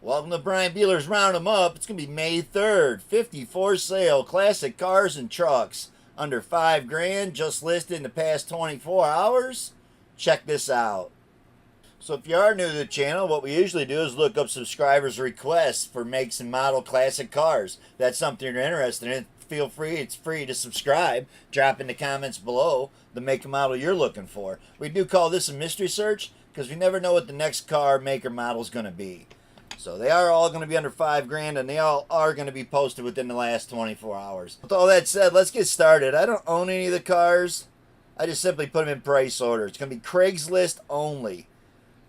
Welcome to Brian Beeler's Round 'em Up. It's going to be May 3rd. 54 sale. Classic cars and trucks. Under 5 grand. Just listed in the past 24 hours. Check this out. So if you are new to the channel, what we usually do is look up subscribers' requests for makes and model classic cars. If that's something you're interested in, feel free. It's free to subscribe. Drop in the comments below the make and model you're looking for. We do call this a mystery search because we never know what the next car, make, or model is going to be. So they are all going to be under 5 grand, and they all are going to be posted within the last 24 hours. With all that said, let's get started. I don't own any of the cars. I just simply put them in price order. It's going to be Craigslist only.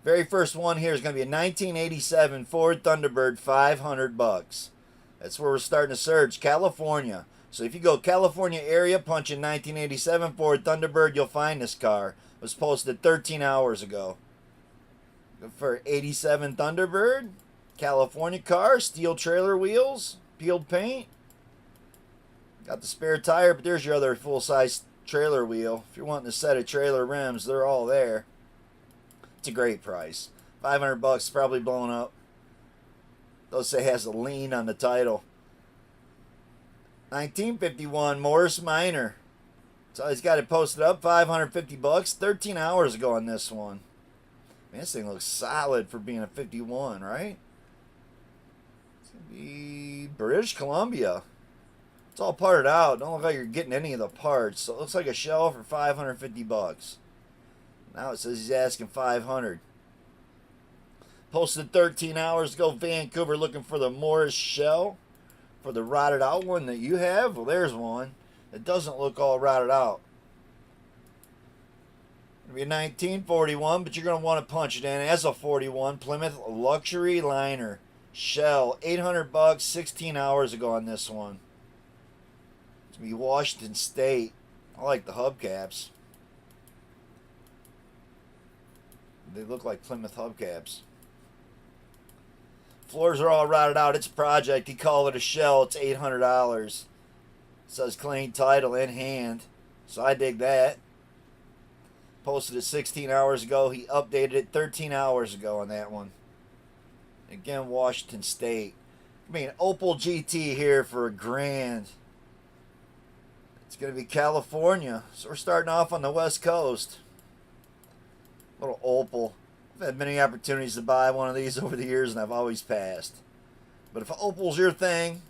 Very first one here is going to be a 1987 Ford Thunderbird, 500 bucks. That's where we're starting to search, California. So if you go California area, punch in 1987 Ford Thunderbird, you'll find this car. It was posted 13 hours ago. For 87 Thunderbird. California car, steel trailer wheels, peeled paint. Got the spare tire, but there's your other full-size trailer wheel. If you're wanting a set of trailer rims, they're all there. It's a great price. 500 bucks, probably blown up. They'll say it has a lien on the title. 1951 Morris Minor. So he's got it posted up, 550 bucks, 13 hours ago on this one. Man, this thing looks solid for being a 51, right? The British Columbia. It's all parted out. Don't look like you're getting any of the parts. So it looks like a shell for 550 bucks. Now it says he's asking 500. Posted 13 hours ago, Vancouver, looking for the Morris shell. For the rotted out one that you have. Well, there's one. It doesn't look all rotted out. It'll be a 1941, but you're going to want to punch it in as a 41 Plymouth Luxury Liner. Shell, 800 bucks, 16 hours ago on this one. It's going to be Washington State. I like the hubcaps. They look like Plymouth hubcaps. Floors are all rotted out. It's a project. He called it a shell. It's $800. It says clean title in hand. So I dig that. Posted it 16 hours ago. He updated it 13 hours ago on that one. Again, Washington State. I mean, Opel GT here for a grand. It's going to be California. So we're starting off on the West Coast. Little Opel. I've had many opportunities to buy one of these over the years, and I've always passed. But if Opel's your thing,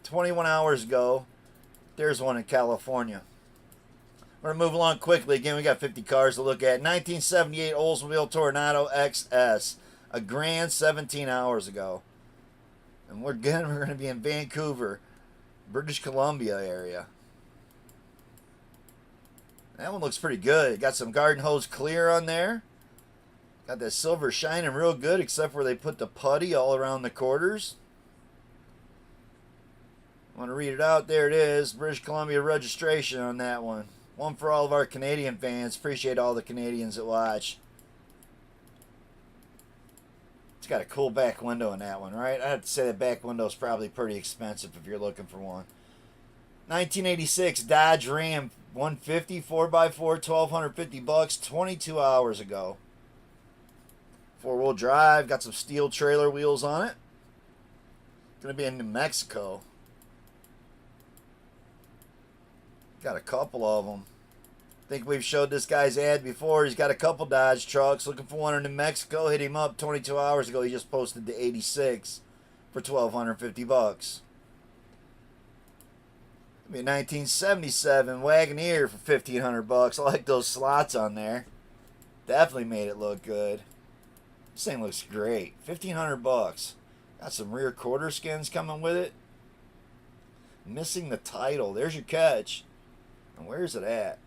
21 hours ago, there's one in California. We're going to move along quickly. Again, we got 50 cars to look at. 1978 Oldsmobile Tornado XS. A grand 17 hours ago. And we're going to be in Vancouver, British Columbia area. That one looks pretty good. Got some garden hose clear on there. Got that silver shining real good, except where they put the putty all around the quarters. I want to read it out. There it is. British Columbia registration on that one. One for all of our Canadian fans. Appreciate all the Canadians that watch. It's got a cool back window in that one, right? I have to say that back window is probably pretty expensive if you're looking for one. 1986 Dodge Ram 150 4x4, 1,250 bucks, 22 hours ago. 4-wheel drive, got some steel trailer wheels on it. Gonna be in New Mexico. Got a couple of them. I think we've showed this guy's ad before. He's got a couple Dodge trucks. Looking for one in New Mexico. Hit him up 22 hours ago. He just posted the 86 for 1,250 bucks. It'll be a 1977 Wagoneer for 1,500 bucks. I like those slots on there. Definitely made it look good. This thing looks great. 1,500 bucks. Got some rear quarter skins coming with it. Missing the title. There's your catch. And where's it at?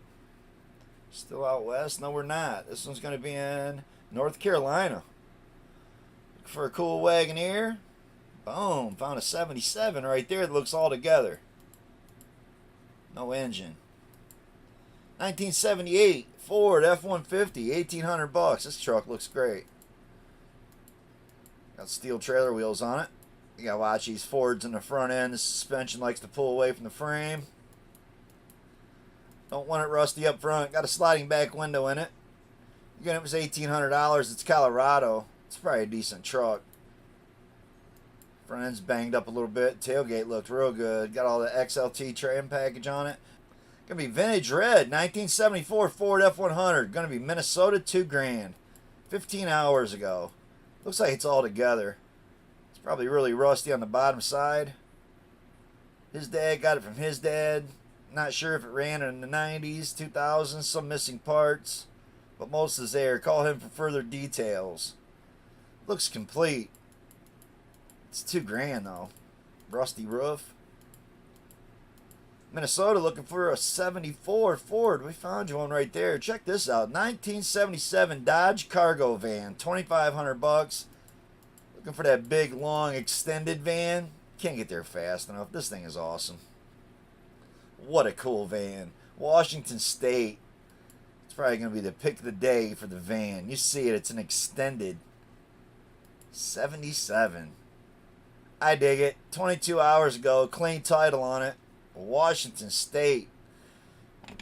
Still out west? No, we're not. This one's going to be in North Carolina. Look for a cool Wagoneer. Boom. Found a 77 right there that looks all together. No engine. 1978 Ford F-150. 1,800 bucks. This truck looks great. Got steel trailer wheels on it. You got to watch these Fords in the front end. The suspension likes to pull away from the frame. Don't want it rusty up front. Got a sliding back window in it. Again, it was $1,800. It's Colorado. It's probably a decent truck. Front end's banged up a little bit. Tailgate looked real good. Got all the XLT trim package on it. Gonna be vintage red, 1974 Ford F100. Gonna be Minnesota, $2,000. 15 hours ago. Looks like it's all together. It's probably really rusty on the bottom side. His dad got it from his dad. Not sure if it ran in the 90s, 2000s, some missing parts. But most is there. Call him for further details. Looks complete. It's $2,000 though. Rusty roof. Minnesota looking for a 74 Ford. We found you one right there. Check this out. 1977 Dodge Cargo van. $2,500. Looking for that big, long, extended van. Can't get there fast enough. This thing is awesome. What a cool van. Washington State. It's probably going to be the pick of the day for the van. You see it. It's an extended 77. I dig it. 22 hours ago. Clean title on it. Washington State.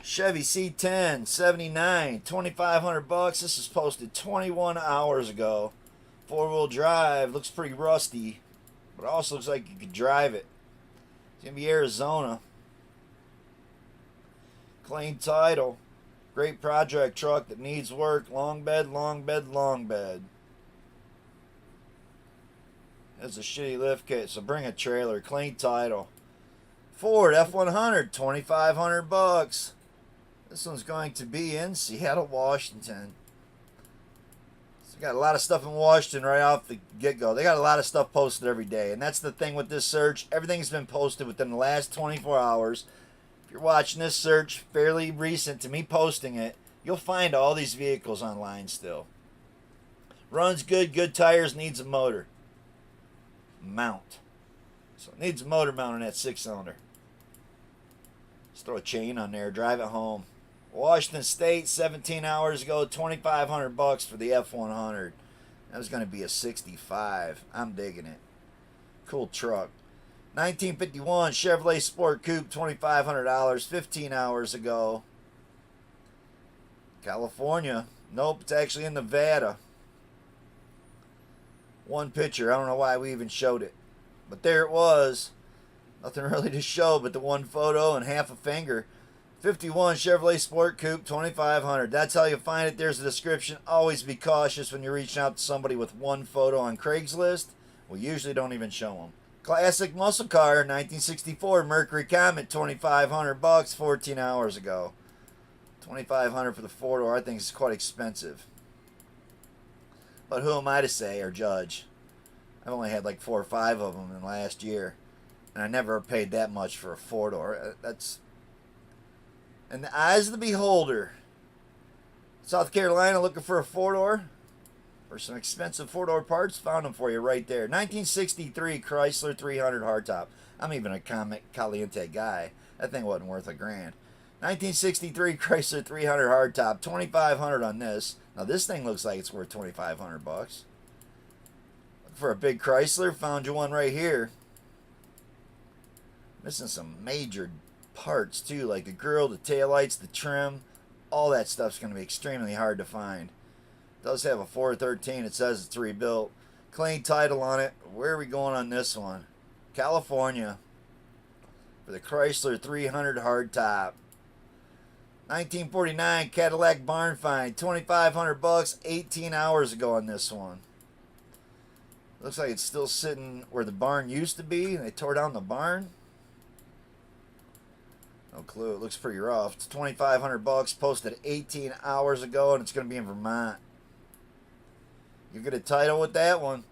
Chevy C10 79, $2,500. This is posted 21 hours ago. 4-wheel drive. Looks pretty rusty, but it also looks like you could drive it. It's gonna be Arizona. Clean title. Great project truck that needs work. Long bed, long bed, long bed. It's a shitty lift kit, so bring a trailer. Clean title. Ford F100, $2,500. This one's going to be in Seattle, Washington. So got a lot of stuff in Washington right off the get-go. They got a lot of stuff posted every day, and that's the thing with this search. Everything's been posted within the last 24 hours. If you're watching this search fairly recent to me posting it, you'll find all these vehicles online still. Runs good, good tires, needs a motor. Mount. So it needs a motor mount on that 6-cylinder. Just throw a chain on there, drive it home. Washington State, 17 hours ago, $2,500 for the F100. That was going to be a 65. I'm digging it. Cool truck. 1951 Chevrolet Sport Coupe, $2,500, 15 hours ago. California. Nope, it's actually in Nevada. One picture. I don't know why we even showed it. But there it was. Nothing really to show but the one photo and half a finger. 51 Chevrolet Sport Coupe, $2,500. That's how you find it. There's a description. Always be cautious when you're reaching out to somebody with one photo on Craigslist. We usually don't even show them. Classic muscle car, 1964 Mercury Comet, $2,500, 14 hours ago. $2,500 for the 4-door. I think it's quite expensive. But who am I to say or judge? I've only had like 4 or 5 of them in the last year. And I never paid that much for a 4-door. That's in the eyes of the beholder. South Carolina looking for a 4-door. For some expensive 4-door parts. Found them for you right there. 1963 Chrysler 300 hardtop. I'm even a Caliente guy. That thing wasn't worth $1,000. 1963 Chrysler 300 hardtop. $2,500 on this. Now this thing looks like it's worth $2,500. For a big Chrysler, found you one right here. Missing some major parts too, like the grill, the taillights, the trim. All that stuff's going to be extremely hard to find. It does have a 413. It says it's rebuilt. Clean title on it. Where are we going on this one? California. For the Chrysler 300 hardtop. 1949 Cadillac barn find. $2,500. 18 hours ago on this one. Looks like it's still sitting where the barn used to be. They tore down the barn. No clue. It looks pretty rough. It's $2,500. Posted 18 hours ago, and it's going to be in Vermont. You get a title with that one.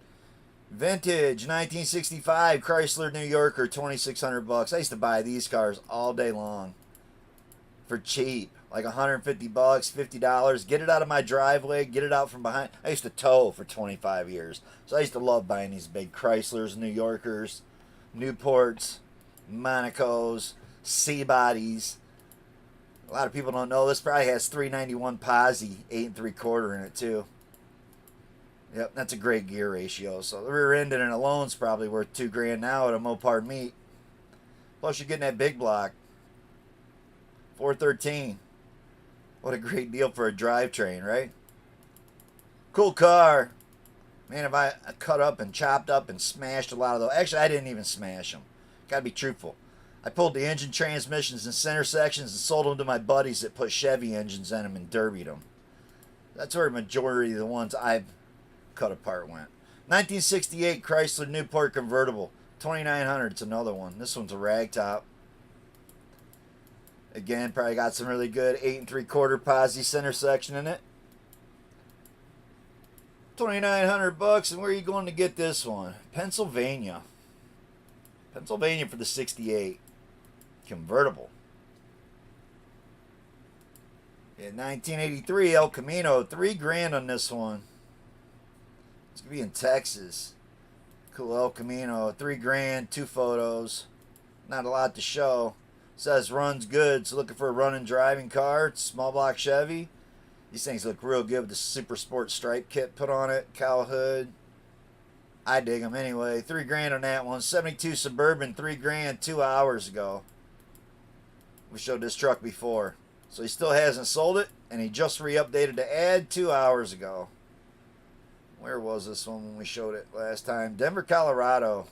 Vintage 1965 Chrysler New Yorker, $2,600. I used to buy these cars all day long for cheap, like $150, $50. Get it out of my driveway, get it out from behind. I used to tow for 25 years, so I used to love buying these big Chryslers, New Yorkers, Newports, Monacos, C-bodies. A lot of people don't know this. Probably has 391 Posi 8 3/4 in it too. Yep, that's a great gear ratio. So the rear end in it alone's probably worth $2,000 now at a Mopar meet. Plus you're getting that big block. 413. What a great deal for a drivetrain, right? Cool car. Man, if I cut up and chopped up and smashed a lot of those. Actually, I didn't even smash them. Gotta be truthful. I pulled the engine transmissions and center sections and sold them to my buddies that put Chevy engines in them and derbied them. That's where the majority of the ones I've cut apart went. 1968 Chrysler Newport convertible. 2900. It's another one. This one's a ragtop. Again, probably got some really good 8 3/4 posi center section in it. 2,900 bucks, and where are you going to get this one? Pennsylvania. Pennsylvania for the 68 convertible. In 1983 El Camino, $3,000 on this one. It's gonna be in Texas. Cool El Camino, $3,000, 2 photos. Not a lot to show. Says runs good, so looking for a running driving car. It's small block Chevy. These things look real good with the Super Sport stripe kit put on it. Cowl hood. I dig them anyway. $3,000 on that one. 72 Suburban, $3,000 2 hours ago. We showed this truck before. So he still hasn't sold it, and he just re-updated the ad 2 hours ago. Where was this one when we showed it last time? Denver, Colorado.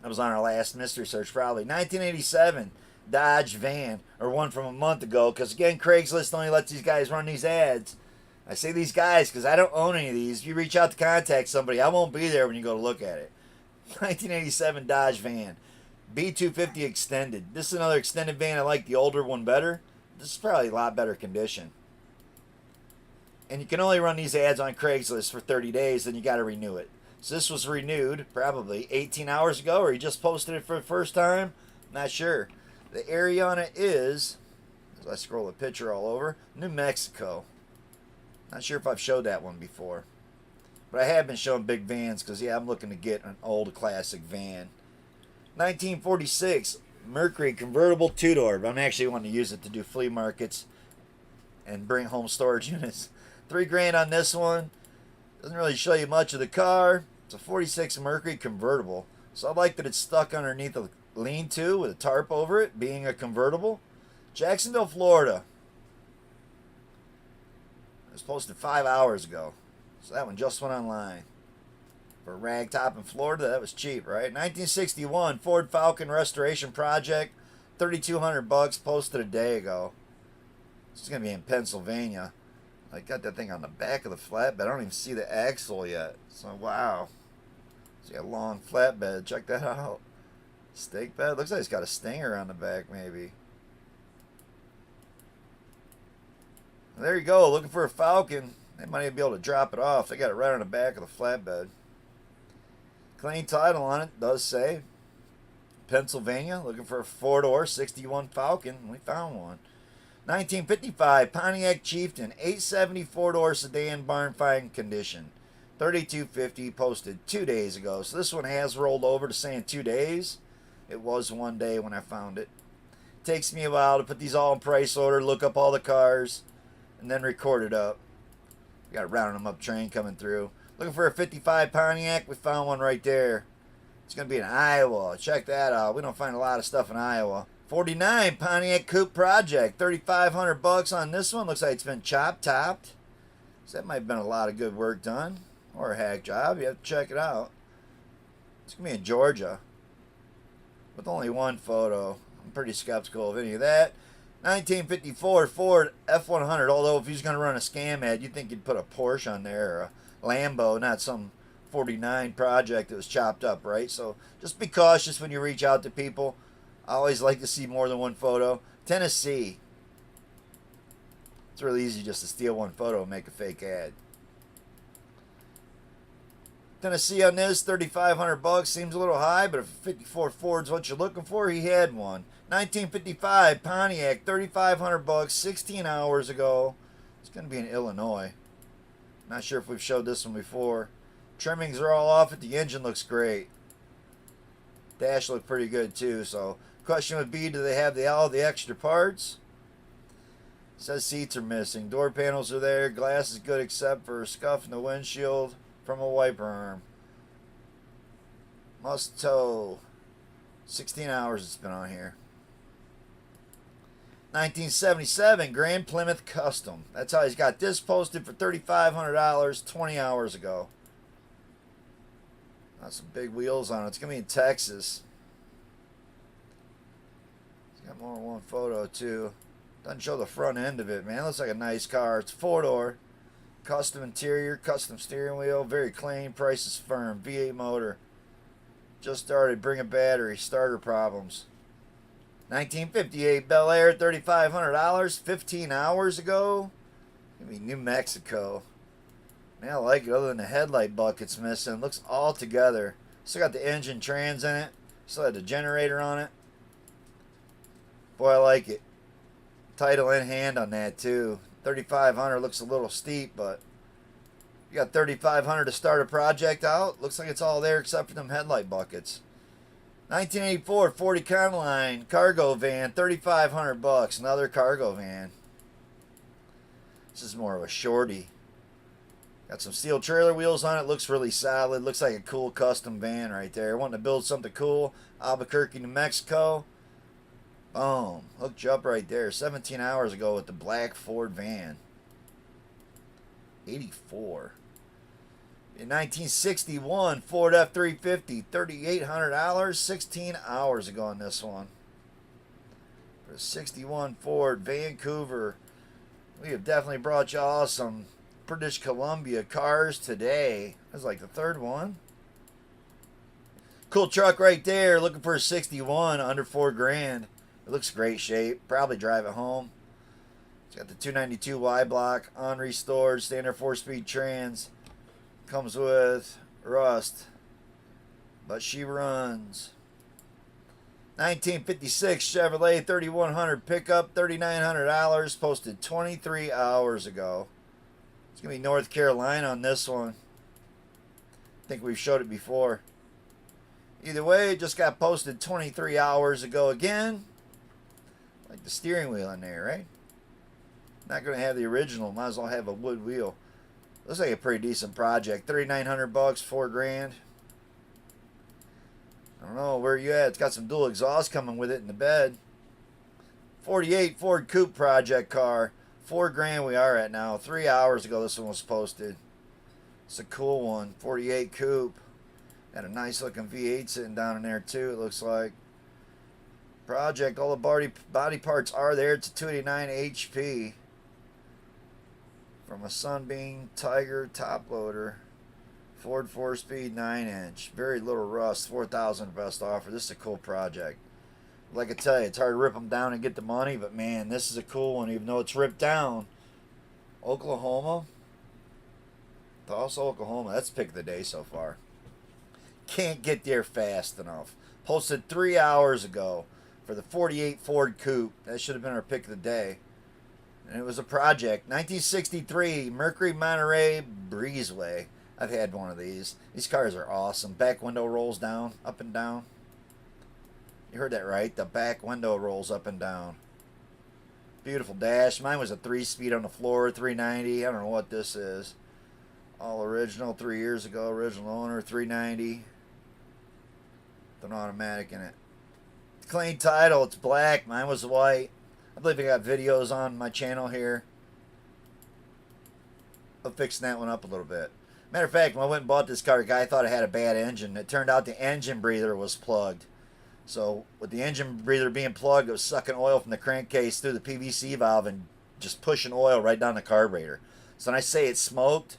That was on our last mystery search probably. 1987 Dodge van, or one from a month ago, because again, Craigslist only lets these guys run these ads. I say these guys because I don't own any of these. If you reach out to contact somebody, I won't be there when you go to look at it. 1987 Dodge van, B250 extended. This is another extended van. I like the older one better. This is probably a lot better condition. And you can only run these ads on Craigslist for 30 days, then you got to renew it. So this was renewed probably 18 hours ago, or he just posted it for the first time. Not sure. The area on it is, as I scroll the picture all over, New Mexico. Not sure if I've showed that one before. But I have been showing big vans because, yeah, I'm looking to get an old classic van. 1946 Mercury convertible 2-door. I'm actually wanting to use it to do flea markets and bring home storage units. $3,000 on this one. Doesn't really show you much of the car. It's a 46 Mercury convertible. So I like that it's stuck underneath a lean-to with a tarp over it, being a convertible. Jacksonville, Florida. It was posted 5 hours ago. So that one just went online. For a ragtop in Florida, that was cheap, right? 1961 Ford Falcon Restoration Project. 3,200 bucks, posted a day ago. This is going to be in Pennsylvania. I got that thing on the back of the flatbed. I don't even see the axle yet. So, wow. See a long flatbed. Check that out. Stake bed. Looks like it's got a stinger on the back, maybe. There you go. Looking for a Falcon. They might even be able to drop it off. They got it right on the back of the flatbed. Clean title on it. Does say Pennsylvania. Looking for a 4-door 61 Falcon. We found one. 1955 Pontiac Chieftain 870 4-door sedan barn find condition. 3,250 posted 2 days ago. So this one has rolled over to saying 2 days. It was 1 day when I found it. Takes me a while to put these all in price order, look up all the cars, and then record it up. We got a rounding them up train coming through. Looking for a 55 Pontiac. We found one right there. It's going to be in Iowa. Check that out. We don't find a lot of stuff in Iowa. 49 Pontiac Coupe Project. 3,500 bucks on this one. Looks like it's been topped. So that might have been a lot of good work done. Or a hack job. You have to check it out. It's going to be in Georgia. With only one photo. I'm pretty skeptical of any of that. 1954 Ford F100. Although if he's going to run a scam ad, you'd think you'd put a Porsche on there. Or a Lambo. Not some 49 project that was chopped up, right? So just be cautious when you reach out to people. I always like to see more than one photo. Tennessee. It's really easy just to steal one photo and make a fake ad. Tennessee on this, 3,500 bucks. Seems a little high, but if 54 Ford's what you're looking for, he had one. 1955 Pontiac, 3,500 bucks, 16 hours ago. It's going to be in Illinois. Not sure if we've showed this one before. Trimmings are all off it. The engine looks great. Dash looked pretty good too. So, question would be, do they have all the extra parts? It says seats are missing. Door panels are there. Glass is good except for a scuff in the windshield from a wiper arm. Must tow. 16 hours it's been on here. 1977 Grand Plymouth Custom. That's how he's got this posted for $3,500 20 hours ago. Got some big wheels on it. It's going to be in Texas. It's got more than one photo, too. Doesn't show the front end of it, man. It looks like a nice car. It's 4-door. Custom interior, custom steering wheel. Very clean. Price is firm. V8 motor. Just started. Bring a battery. Starter problems. 1958 Bel Air, $3,500. 15 hours ago. Gonna be New Mexico. Man, I like it other than the headlight bucket's missing. Looks all together. Still got the engine trans in it. Still had the generator on it. Boy, I like it. Title in hand on that too. 3,500 looks a little steep, but you got 3,500 to start a project out. Looks like it's all there except for them headlight buckets. 1984 40 Econoline cargo van, 3,500 bucks. Another cargo van. This is more of a shorty. Got some steel trailer wheels on it. Looks really solid. Looks like a cool custom van right there. Wanting to build something cool. Albuquerque, New Mexico. Boom. Hooked you up right there. 17 hours ago with the black Ford van. 84. In 1961, Ford F-350, $3,800. 16 hours ago on this one. For a 61 Ford Vancouver. We have definitely brought y'all some British Columbia cars today. That's like the third one. Cool truck right there. Looking for a 61 under $4,000. It looks great shape. Probably drive it home. It's got the 292 Y block on restored standard 4-speed trans. Comes with rust, but she runs. 1956 Chevrolet 3100 pickup, $3,900. Posted 23 hours ago. It's gonna be North Carolina on this one. I think we've showed it before. Either way, it just got posted 23 hours ago again. Like the steering wheel in there, right? Not going to have the original. Might as well have a wood wheel. Looks like a pretty decent project. 3,900 bucks, $4,000. I don't know where you at. It's got some dual exhaust coming with it in the bed. 48 Ford Coupe project car. $4,000 we are at now. 3 hours ago this one was posted. It's a cool one. 48 Coupe. Got a nice looking V8 sitting down in there too, it looks like. Project, all the body parts are there. It's a 289 HP. From a Sunbeam Tiger top loader. Ford 4-speed 9-inch. Very little rust. 4,000 best offer. This is a cool project. Like I tell you, it's hard to rip them down and get the money, but man, this is a cool one, even though it's ripped down. Oklahoma. Tulsa, Oklahoma. That's the pick of the day so far. Can't get there fast enough. Posted 3 hours ago for the 48 Ford Coupe. That should have been our pick of the day. And it was a project. 1963 Mercury Monterey Breezeway. I've had one of these. These cars are awesome. Back window rolls down, up and down. You heard that right. The back window rolls up and down. Beautiful dash. Mine was a 3-speed on the floor, 390. I don't know what this is. All original, 3 years ago. Original owner, 390. With an automatic in it. Clean title. It's black. Mine was white. I believe I got videos on my channel here of fixing that one up a little bit. Matter of fact, when I went and bought this car, a guy thought it had a bad engine. It turned out the engine breather was plugged. So with the engine breather being plugged, it was sucking oil from the crankcase through the PVC valve and just pushing oil right down the carburetor. So when I say it smoked,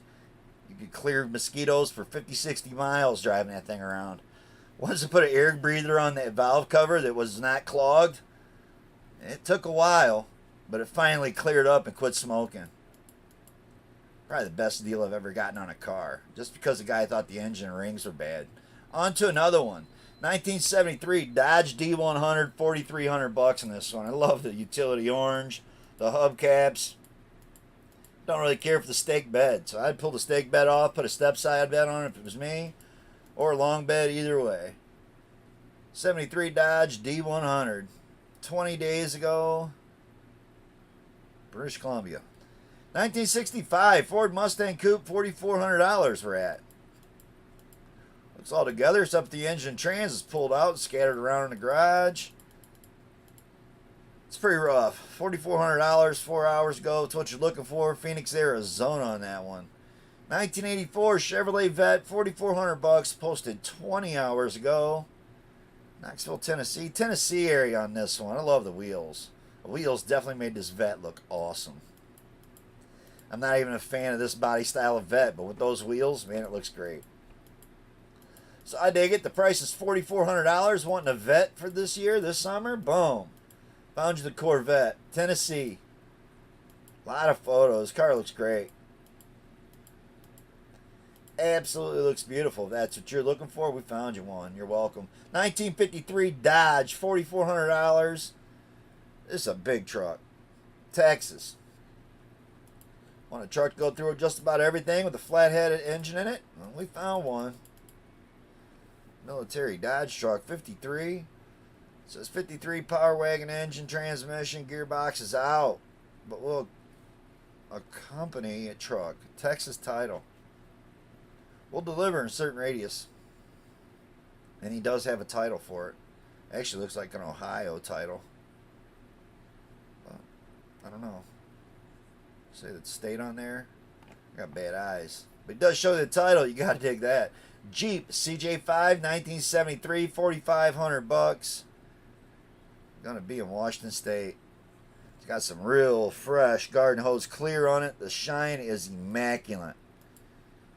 you could clear mosquitoes for 50, 60 miles driving that thing around. Once I put an air breather on that valve cover that was not clogged, it took a while, but it finally cleared up and quit smoking. Probably the best deal I've ever gotten on a car, just because the guy thought the engine rings were bad. On to another one. 1973 Dodge D100, 4,300 bucks in this one. I love the utility orange, the hubcaps. Don't really care for the stake bed, so I'd pull the stake bed off, put a step side bed on it if it was me, or a long bed, either way. 73 Dodge D100. 20 days ago, British Columbia. 1965 Ford Mustang Coupe, $4,400 we're at. Looks all together except the engine trans is pulled out and scattered around in the garage. It's pretty rough. $4,400 4 hours ago. It's what you're looking for. Phoenix, Arizona on that one. 1984 Chevrolet Vet, 4,400 bucks, posted 20 hours ago. Knoxville, Tennessee. Tennessee area on this one. I love the wheels. The wheels definitely made this Vet look awesome. I'm not even a fan of this body style of Vet, but with those wheels, man, it looks great. So I dig it. The price is $4,400. Wanting a Vet for this year, this summer? Boom. Found you the Corvette. Tennessee. A lot of photos. Car looks great. Absolutely looks beautiful. If that's what you're looking for, we found you one. You're welcome. 1953 Dodge, $4,400. This is a big truck. Texas. Want a truck to go through just about everything with a flat-headed engine in it? Well, we found one. Military Dodge truck, 53. It says 53 Power Wagon engine, transmission, gearbox is out. But we'll accompany a truck. Texas title. We'll deliver in a certain radius. And he does have a title for it. Actually looks like an Ohio title. But I don't know. Say that state on there. I got bad eyes. But it does show the title. You gotta dig that. Jeep CJ5 1973, 4,500 bucks. Gonna be in Washington State. It's got some real fresh garden hose clear on it. The shine is immaculate.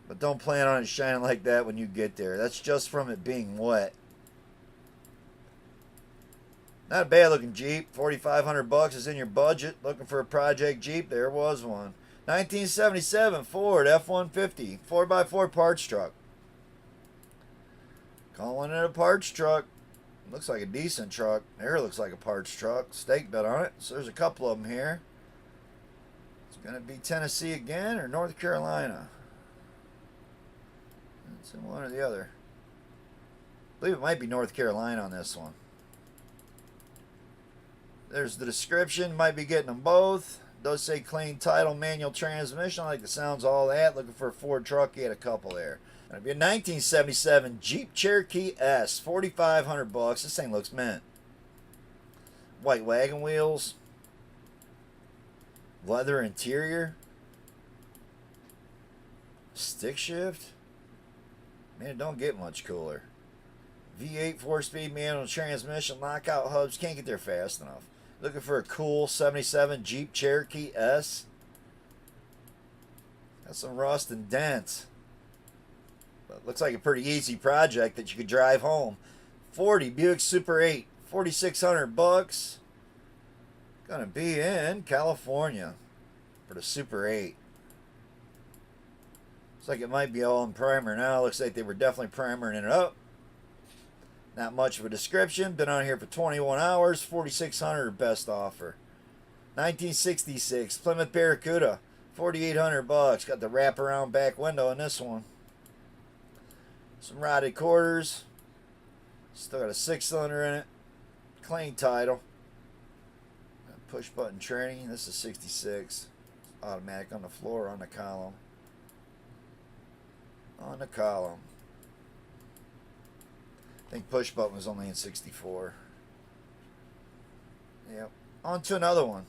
But don't plan on it shining like that when you get there. That's just from it being wet. Not a bad looking Jeep. 4,500 bucks is in your budget. Looking for a project Jeep? There was one. 1977 Ford F-150 4x4 parts truck. Calling it a parts truck. Looks like a decent truck. There looks like a parts truck. Stake bed on it. So there's a couple of them here. It's going to be Tennessee again or North Carolina. It's in one or the other. I believe it might be North Carolina on this one. There's the description. Might be getting them both. Does say clean title, manual transmission. I like the sounds of all that. Looking for a Ford truck. He had a couple there. It'll be a 1977 Jeep Cherokee S. 4,500 bucks. This thing looks mint. White wagon wheels. Leather interior. Stick shift. Man, it don't get much cooler. V8 4-speed manual transmission, lockout hubs. Can't get there fast enough. Looking for a cool 77 Jeep Cherokee S. Got some rust and dents. But looks like a pretty easy project that you could drive home. 40 Buick Super 8, 4,600 bucks. Gonna be in California for the Super 8. Looks like it might be all in primer now. Looks like they were definitely primering it up. Not much of a description. Been on here for 21 hours. 4,600 best offer. 1966 Plymouth Barracuda, 4,800 bucks. Got the wraparound back window in this one. Some rotted quarters. Still got a 6-cylinder in it. Clean title. Push button training. This is 66. Automatic on the floor, on the column. On the column. I think push button was only in 64. Yep. On to another one.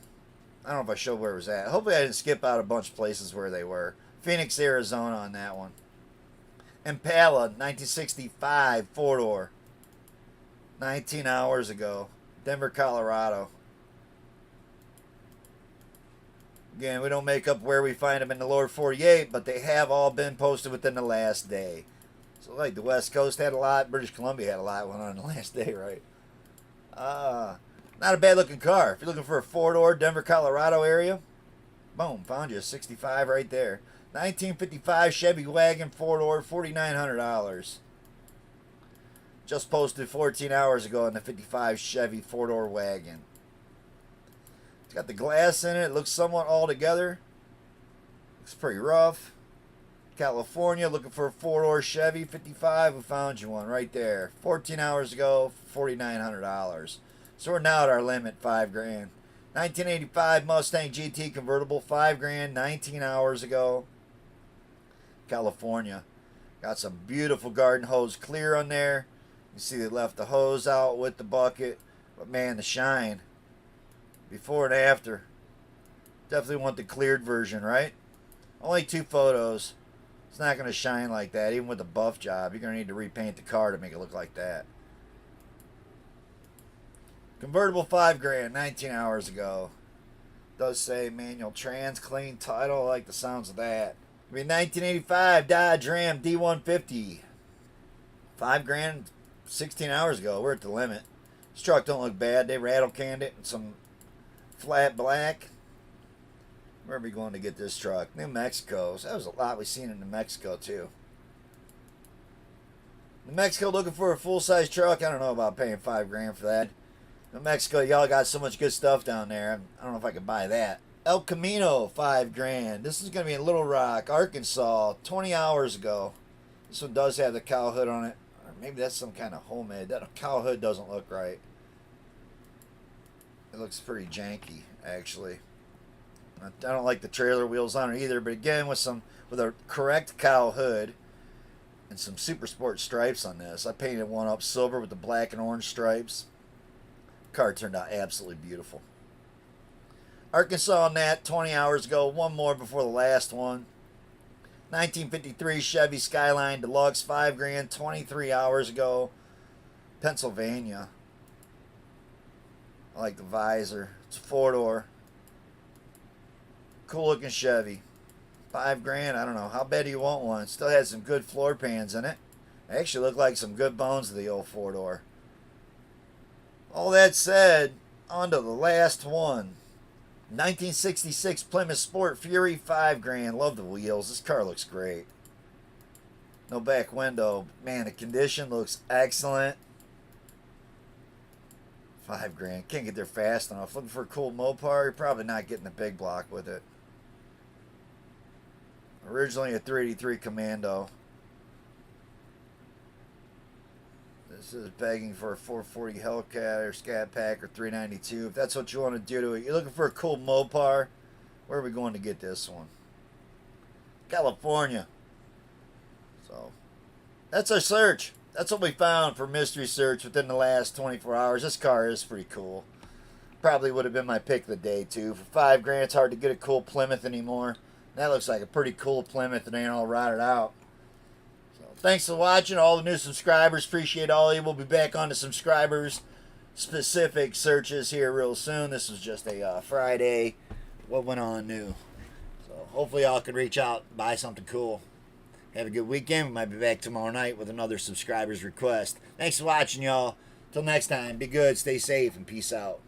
I don't know if I showed where it was at. Hopefully I didn't skip out a bunch of places where they were. Phoenix, Arizona on that one. Impala, 1965, 4-door. 19 hours ago. Denver, Colorado. Again, we don't make up where we find them in the lower 48, but they have all been posted within the last day. So like the West Coast had a lot, British Columbia had a lot went on the last day, right? Not a bad looking car. If you're looking for a 4-door Denver, Colorado area, boom, found you a 65 right there. 1955 Chevy Wagon 4-door, $4,900. Just posted 14 hours ago on the 55 Chevy 4-door wagon. It's got the glass in it. It looks somewhat all together. Looks pretty rough. California, looking for a 4-door Chevy 55. We found you one right there. 14 hours ago, $4,900. So we're now at our limit, $5,000. 1985 Mustang GT convertible, $5,000. 19 hours ago. California. Got some beautiful garden hose clear on there. You see they left the hose out with the bucket. But man, the shine. Before and after. Definitely want the cleared version, right? Only 2 photos. It's not going to shine like that. Even with the buff job, you're going to need to repaint the car to make it look like that. Convertible 5 grand, 19 hours ago. Does say manual trans, clean title. I like the sounds of that. I mean, 1985 Dodge Ram D150. 5 grand, 16 hours ago. We're at the limit. This truck don't look bad. They rattle canned it in some flat black. Where are we going to get this truck? New Mexico. So that was a lot we seen in New Mexico too. New Mexico looking for a full-size truck. I don't know about paying 5 grand for that. New Mexico, y'all got so much good stuff down there. I don't know if I could buy that. El Camino, 5 grand. This is going to be in Little Rock, Arkansas, 20 hours ago. This one does have the cow hood on it. Or maybe that's some kind of homemade. That cow hood doesn't look right. It looks pretty janky, actually. I don't like the trailer wheels on it either, but again, with a correct cow hood and some super sport stripes on this. I painted one up silver with the black and orange stripes. Car turned out absolutely beautiful. Arkansas on that 20 hours ago. One more before the last one. 1953 Chevy Skyline Deluxe, 5 grand, 23 hours ago. Pennsylvania. I like the visor. It's a 4-door. Cool looking Chevy. 5 grand. I don't know. How bad do you want one? Still has some good floor pans in it. They actually look like some good bones of the old 4-door. All that said, on to the last one. 1966 Plymouth Sport Fury, 5 grand. Love the wheels. This car looks great. No back window. Man, the condition looks excellent. 5 grand. Can't get there fast enough. Looking for a cool Mopar. You're probably not getting the big block with it. Originally a 383 Commando. This is begging for a 440 Hellcat or Scat Pack or 392. If that's what you want to do to it. You're looking for a cool Mopar. Where are we going to get this one? California. So, that's our search. That's what we found for mystery search within the last 24 hours. This car is pretty cool. Probably would have been my pick of the day too. For 5 grand, it's hard to get a cool Plymouth anymore. That looks like a pretty cool Plymouth and ain't all rotted out. So thanks for watching, all the new subscribers. Appreciate all of you. We'll be back on the subscribers specific searches here real soon. This was just a Friday. What went on new? So hopefully y'all can reach out and buy something cool. Have a good weekend. We might be back tomorrow night with another subscriber's request. Thanks for watching, y'all. Till next time, be good, stay safe, and peace out.